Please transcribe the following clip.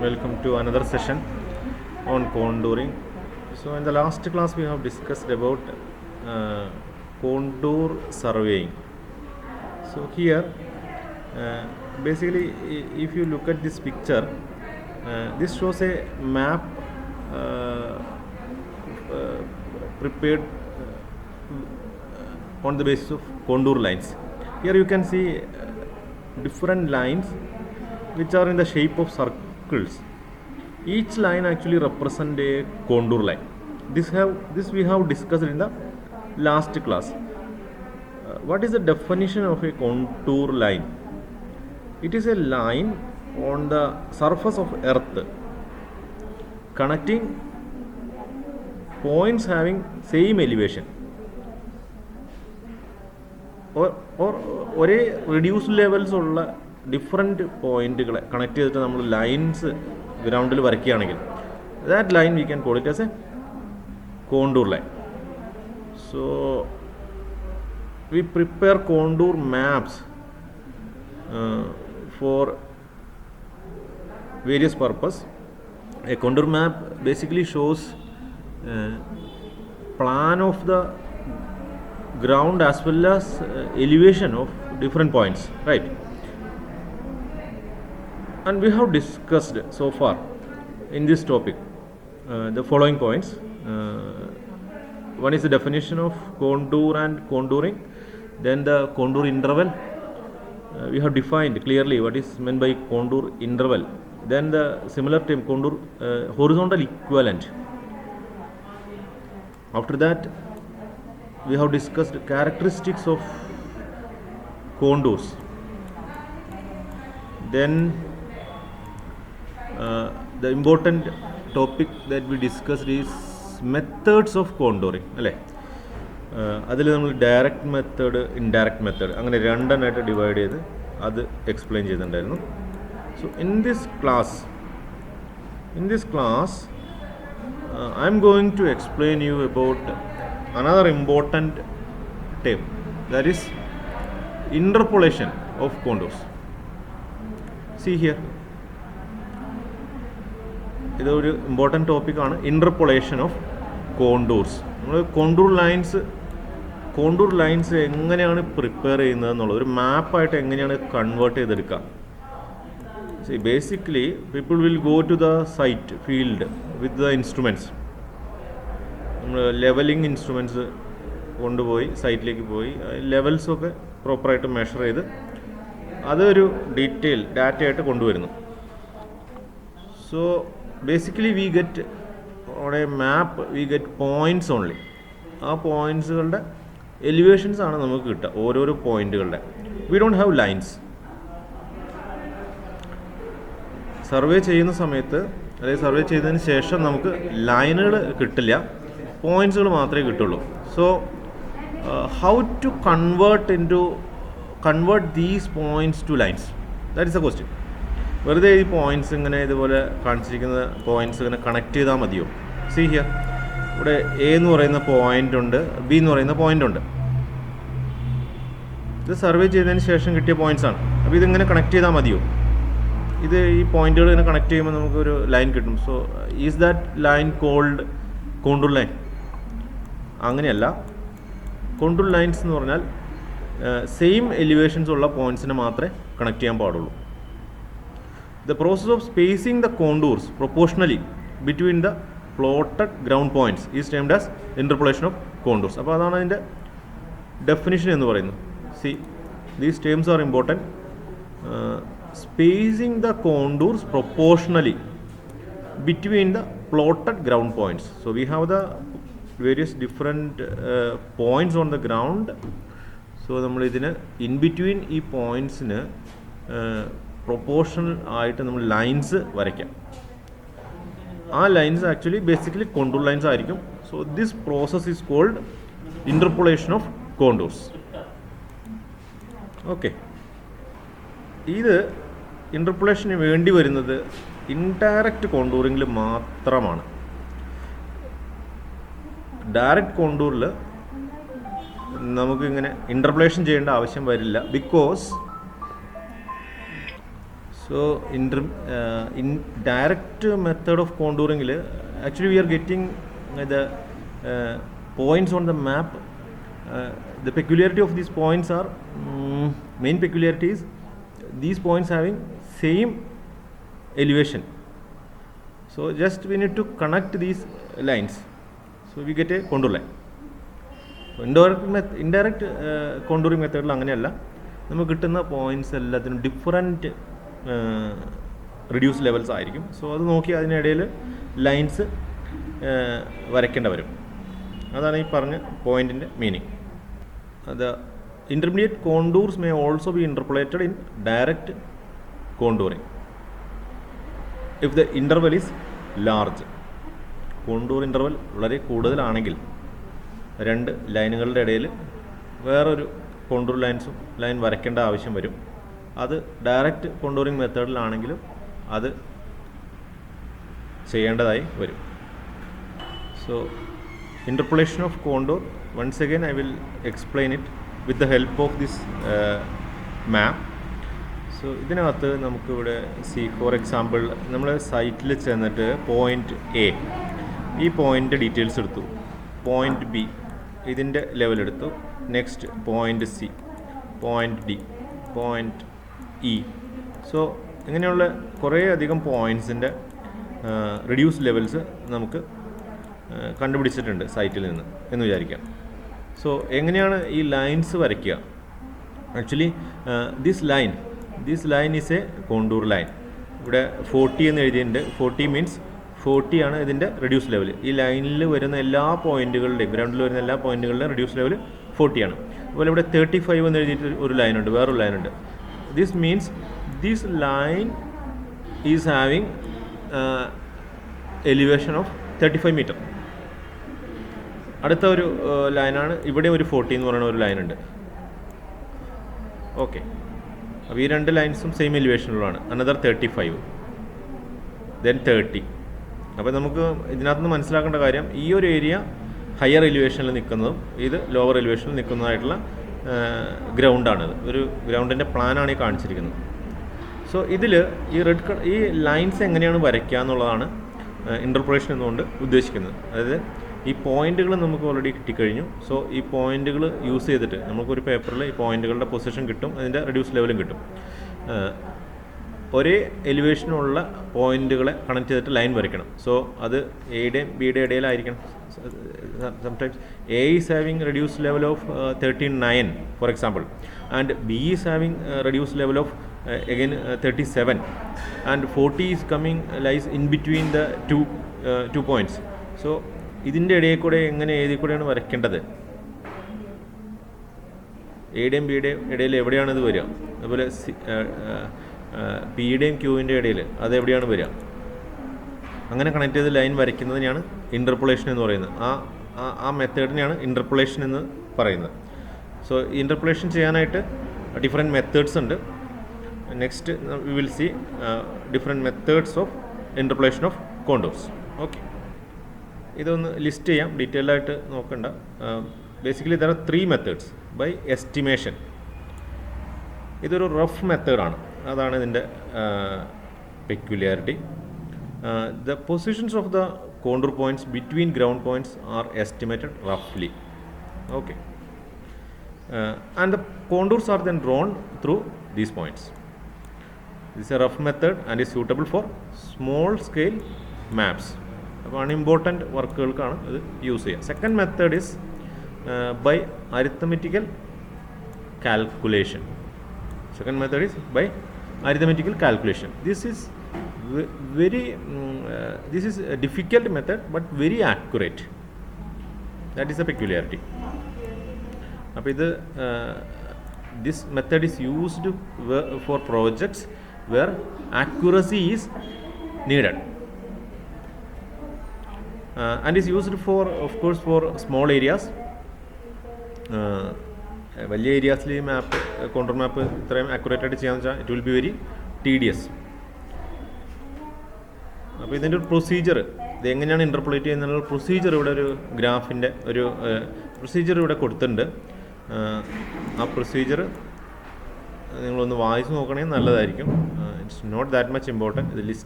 Welcome to another session on contouring. So in the last class we have discussed about contour surveying. So here basically if you look at this picture, this shows a map prepared on the basis of contour lines. Here you can see different lines which are in the shape of circles. Each line actually represents a contour line. This we have discussed in the last class. What is the definition of a contour line? It is a line on the surface of Earth connecting points having same elevation or ഒരേ reduced levels ഉള്ള different പോയിൻറ്റുകളെ connect ചെയ്തിട്ട് നമ്മൾ lines ഗ്രൗണ്ടിൽ വരയ്ക്കുകയാണെങ്കിൽ that line we can call it as a contour line. So we prepare contour maps for various purpose. A contour map basically shows plan of the ground as well as elevation of different points, right? And we have discussed so far in this topic the following points. One is the definition of contour and contouring, then the contour interval. We have defined clearly what is meant by contour interval, then the similar term contour horizontal equivalent. After that we have discussed characteristics of contours. Then the important topic that we discussed is methods of contouring, അല്ലേ? അതിൽ നമ്മൾ direct method indirect method അങ്ങനെ രണ്ടെണ്ണമായിട്ട് divide ചെയ്ത് അത് explain ചെയ്തിട്ടുണ്ടായിരുന്നു. So in this class I'm going to explain you about another important term, that is interpolation of contours. See here, ഇതൊരു important ടോപ്പിക്കാണ് interpolation of contours. നമ്മൾ contour lines എങ്ങനെയാണ് prepare ചെയ്യുന്നത് എന്നുള്ളത് ഒരു മാപ്പായിട്ട് എങ്ങനെയാണ് കൺവേർട്ട് ചെയ്തെടുക്കുക. See basically people will go to the site field with the instruments. നമ്മൾ ലെവലിംഗ് ഇൻസ്ട്രുമെൻറ്റ്സ് കൊണ്ടുപോയി സൈറ്റിലേക്ക് പോയി ലെവൽസൊക്കെ പ്രോപ്പറായിട്ട് മെഷർ ചെയ്ത് അതൊരു ഡീറ്റെയിൽ ഡാറ്റയായിട്ട് കൊണ്ടുവരുന്നു. So basically we get on a map we get points only. ആ പോയിൻറ്റ്സുകളുടെ എലിവേഷൻസ് ആണ് നമുക്ക് കിട്ടുക ഓരോരോ പോയിൻറ്റുകളുടെ. We don't have lines. Survey ചെയ്യുന്ന സമയത്ത് അതായത് സർവേ ചെയ്തതിന് ശേഷം നമുക്ക് ലൈനുകൾ കിട്ടില്ല, പോയിൻറ്റ്സുകൾ മാത്രമേ കിട്ടുള്ളൂ. So how to convert these points to lines, that is a question. വെറുതെ ഈ പോയിൻറ്റ്സ് ഇങ്ങനെ ഇതുപോലെ കാണിച്ചിരിക്കുന്ന പോയിൻറ്റ്സ് ഇങ്ങനെ കണക്ട് ചെയ്താൽ മതിയോ? സി ഹിയർ, ഇവിടെ എ എന്ന് പറയുന്ന പോയിൻ്റ് ഉണ്ട്, ബി എന്ന് പറയുന്ന പോയിൻ്റ് ഉണ്ട്. ഇത് സർവേ ചെയ്തതിന് ശേഷം കിട്ടിയ പോയിൻറ്റ്സ് ആണ്. അപ്പോൾ ഇതിങ്ങനെ കണക്ട് ചെയ്താൽ മതിയോ? ഇത് ഈ പോയിൻറ്റുകൾ ഇങ്ങനെ കണക്ട് ചെയ്യുമ്പോൾ നമുക്കൊരു ലൈൻ കിട്ടും. So is that line called contour line? അങ്ങനെയല്ല. കോണ്ടൂർ ലൈൻസ് എന്ന് പറഞ്ഞാൽ സെയിം എലിവേഷൻസ് ഉള്ള പോയിൻറ്റ്സിനെ മാത്രമേ കണക്ട് ചെയ്യാൻ പാടുള്ളൂ. The process of spacing the contours proportionally between the plotted ground points is termed as interpolation of contours. അപ്പോൾ അതാണ് അതിൻ്റെ ഡെഫിനിഷൻ എന്ന് പറയുന്നത്. C these terms are important. Spacing the contours proportionally between the plotted ground points. So we have the various different points on the ground. So നമ്മൾ ഇതിന് in between ഈ പോയിൻറ്റ്സിന് proportional ആയിട്ട് നമ്മൾ ലൈൻസ് വരയ്ക്കാം. ആ lines actually basically contour lines ആയിരിക്കും. So this process is called interpolation of contours. Okay, ഇത് ഇൻ്റർപൊളേഷന് വേണ്ടി വരുന്നത് ഇൻഡയറക്റ്റ് കോണ്ടൂറിങ്ങിൽ മാത്രമാണ്. ഡയറക്റ്റ് കോണ്ടൂറിൽ നമുക്കിങ്ങനെ ഇൻ്റർപൊളേഷൻ ചെയ്യേണ്ട ആവശ്യം വരില്ല. Because So in direct method of contouring, actually we are getting the points on the map. The peculiarity of these points are main peculiarity is these points having same elevation. So just we need to connect these lines, so we get a contour line. So indirect contouring method അങ്ങനെയല്ല, നമുക്ക് കിട്ടുന്ന points എല്ലാത്തിനും different reduce levels ആയിരിക്കും. So അത് നോക്കി അതിനിടയിൽ lines വരയ്ക്കേണ്ട വരും. അതാണ് ഈ പറഞ്ഞ പോയിൻറ്റിൻ്റെ meaning. The intermediate contours may also be interpolated in direct contouring if the interval is large. Contour interval വളരെ കൂടുതലാണെങ്കിൽ രണ്ട് ലൈനുകളുടെ ഇടയിൽ വേറൊരു കോണ്ടൂർ ലൈൻ വരയ്ക്കേണ്ട ആവശ്യം വരും. അത് ഡയറക്റ്റ് കോണ്ടൂറിങ് മെത്തേഡിലാണെങ്കിലും അത് ചെയ്യേണ്ടതായി വരും. So interpolation of contour, once again I will explain it with the help of this map. So ഇതിനകത്ത് നമുക്കിവിടെ ഫോർ എക്സാമ്പിൾ നമ്മൾ സൈറ്റിൽ ചെന്നിട്ട് പോയിൻറ്റ് എ, ഈ പോയിൻ്റ് ഡീറ്റെയിൽസ് എടുത്തു, പോയിൻറ്റ് ബി ഇതിൻ്റെ ലെവൽ എടുത്തു, next point C, point D, point E. So ഇങ്ങനെയുള്ള കുറേ അധികം പോയിൻറ്റ്സിൻ്റെ റിഡ്യൂസ് ലെവൽസ് നമുക്ക് കണ്ടുപിടിച്ചിട്ടുണ്ട് സൈറ്റിൽ നിന്ന് എന്ന് വിചാരിക്കാം. സോ എങ്ങനെയാണ് ഈ ലൈൻസ് വരയ്ക്കുക? Actually this line is A contour line. ഇവിടെ 40 എന്ന് എഴുതിയിട്ടുണ്ട്. 40 മീൻസ് 40 ആണ് ഇതിൻ്റെ റിഡ്യൂസ് ലെവൽ. ഈ ലൈനിൽ വരുന്ന എല്ലാ പോയിൻറ്റുകളുടെയും, ഗ്രൗണ്ടിൽ വരുന്ന എല്ലാ പോയിൻറ്റുകളുടെയും റിഡ്യൂസ് ലെവൽ 40 ആണ്. അതുപോലെ ഇവിടെ 35 എന്ന് എഴുതിയിട്ട് ഒരു ലൈനുണ്ട്, വേറൊരു ലൈനുണ്ട്. This means this line is having elevation of 35 metre. അടുത്ത ഒരു ലൈനാണ് ഇവിടെ ഒരു 40 എന്ന് പറയുന്ന ഒരു ലൈനുണ്ട്. ഓക്കെ, അപ്പോൾ ഈ രണ്ട് ലൈൻസും സെയിം എലിവേഷനിലുള്ളതാണ്. Another 35, then 30. അപ്പോൾ നമുക്ക് ഇതിനകത്ത് നിന്ന് മനസ്സിലാക്കേണ്ട കാര്യം, ഈ ഒരു ഏരിയ ഹയർ എലിവേഷനിൽ നിൽക്കുന്നതും ഇത് ലോവർ എലിവേഷനിൽ നിൽക്കുന്നതായിട്ടുള്ള ഗ്രൗണ്ടാണിത്. ഒരു ഗ്രൗണ്ടിൻ്റെ പ്ലാനാണ് ഈ കാണിച്ചിരിക്കുന്നത്. സോ ഇതിൽ ഈ ലൈൻസ് എങ്ങനെയാണ് വരയ്ക്കുക എന്നുള്ളതാണ് ഇൻ്റർപ്രേഷൻ എന്നുകൊണ്ട് ഉദ്ദേശിക്കുന്നത്. അതായത് ഈ പോയിൻറ്റുകൾ നമുക്ക് ഓൾറെഡി കിട്ടിക്കഴിഞ്ഞു. സോ ഈ പോയിൻറ്റുകൾ യൂസ് ചെയ്തിട്ട് നമുക്കൊരു പേപ്പറിൽ ഈ പോയിൻറ്റുകളുടെ പൊസിഷൻ കിട്ടും, അതിൻ്റെ റിഡ്യൂസ് ലെവലും കിട്ടും. ഒരേ എലിവേഷനുള്ള പോയിൻറ്റുകളെ കണക്ട് ചെയ്തിട്ട് ലൈൻ വരയ്ക്കണം. സോ അത് എയുടെയും ബിയുടെ ഇടയിലായിരിക്കണം. Sometimes A is having reduce level of 39 for example, and B is having reduce level of again 37, and 40 is coming lies in between the two points. So ഇതിൻ്റെ ഇടയിൽ കൂടെ ഏതിൽ കൂടെയാണ് വരയ്ക്കേണ്ടത്? എയുടെയും ബിയുടെയും ഇടയിൽ എവിടെയാണ് ഇത് വരിക? അതുപോലെ പിയുടെയും ക്യൂവിൻ്റെ ഇടയിൽ അത് എവിടെയാണ് വരിക? അങ്ങനെ കണക്ട് ചെയ്ത് ലൈൻ വരയ്ക്കുന്നതിനെയാണ് ഇൻ്റർപൊളേഷൻ എന്ന് പറയുന്നത്. ആ മെത്തേഡിനെയാണ് ഇൻ്റർപൊളേഷൻ എന്ന് പറയുന്നത്. സോ ഇൻ്റർപൊളേഷൻ ചെയ്യാനായിട്ട് ഡിഫറെൻറ്റ് മെത്തേഡ്സ് ഉണ്ട്. Next we will see different methods of interpolation of contours. Okay, ഇതൊന്ന് ലിസ്റ്റ് ചെയ്യാം, ഡീറ്റെയിൽ ആയിട്ട് നോക്കണ്ട. Basically there are 3 methods by estimation. ഇതൊരു റഫ് മെത്തേഡാണ്, അതാണ് ഇതിൻ്റെ peculiarity. The positions of the contour points between ground points are estimated റഫ്ലി. Okay, and the contours are then drawn through these points. This is a rough method and is suitable for small scale maps. അപ്പോൾ unimportant വർക്കുകൾക്കാണ് ഇത് use ചെയ്യുക. Second method is by arithmetical calculation. Second method is by arithmetical calculation. This is difficult method but very accurate. That is a peculiarity. അപ്പോൾ ഇത് this method is used for projects where accuracy is needed, and is used for, of course, for small areas. വലിയ ഏരിയാസിൽ ഈ മാപ്പ്, contour മാപ്പ് ഇത്രയും accurate ആയിട്ട് ചെയ്യാന്ന് വെച്ചാൽ it will be very tedious. അപ്പോൾ ഇതിൻ്റെ ഒരു പ്രൊസീജിയർ, ഇത് എങ്ങനെയാണ് ഇൻ്റർപ്രേറ്റ് ചെയ്യുന്നതിനുള്ള പ്രൊസീജിയർ ഇവിടെ ഒരു ഗ്രാഫിൻ്റെ ഒരു പ്രൊസീജിയർ ഇവിടെ കൊടുത്തിട്ടുണ്ട്. ആ പ്രൊസീജിയർ നിങ്ങളൊന്ന് വായിച്ച് നോക്കണമെങ്കിൽ നല്ലതായിരിക്കും. It's not that much important. ഇത് ലിസ്റ്റ്